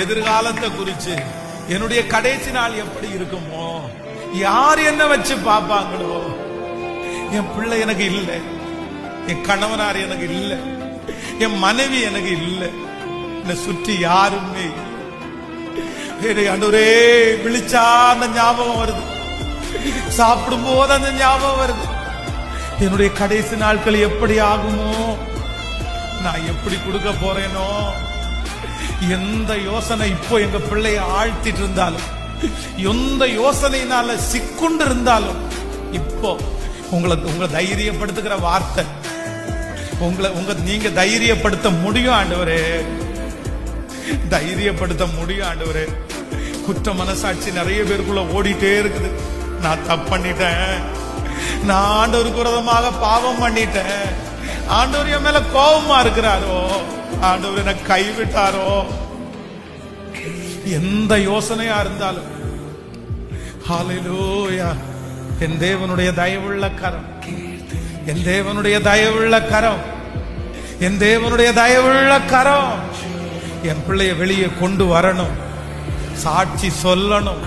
எதிர்காலத்தை குறிச்சு என்னுடைய கடைசி நாள் எப்படி இருக்குமோ, யார் என்ன வச்சு பாப்பாங்களோ, என் பிள்ளை எனக்கு இல்லை, என் கணவனார் எனக்கு இல்லை, என் மனைவி எனக்கு இல்லை, என்னை சுற்றி யாருமே இல்லை. அன்றுவரே விழிச்சா அந்த ஞாபகம் வருது, சாப்பிடும் போது அந்த ஞாபகம் வருது. என்னுடைய கடைசி நாட்கள் எப்படி ஆகுமோ, நான் எப்படி கொடுக்க போறேனோ. எந்த யோசனை இப்போ எங்க பிள்ளைய ஆழ்த்திட்டு இருந்தாலும், எந்த யோசனையினால சிக்குண்டு இருந்தாலும், இப்போ உங்களை தைரியப்படுத்துகிற வார்த்தை, நீங்க தைரியப்படுத்த முடியும் ஆண்டவரே, தைரியப்படுத்த முடியும் ஆண்டவரே. குற்ற மனசாட்சி நிறைய பேருக்குள்ள ஓடிட்டே இருக்குது. நான் தப்பு பண்ணிட்டேன், நான் ஆண்டவருக்கு விரோதமாக பாவம் பண்ணிட்டேன், ஆண்டவர் என் மேல கோபமா இருக்கிறாரோ, ஆண்டவர் என்ன கைவிட்டாரோ. எந்த யோசனையா இருந்தாலும் ஹல்லேலூயா, என் தேவனுடைய தயவுள்ள கரம், என் தேவனுடைய தயவுள்ள கரம், என் தேவனுடைய தயவுள்ள கரம் என் பிள்ளைய வெளியே கொண்டு வரணும், சாட்சி சொல்லணும்.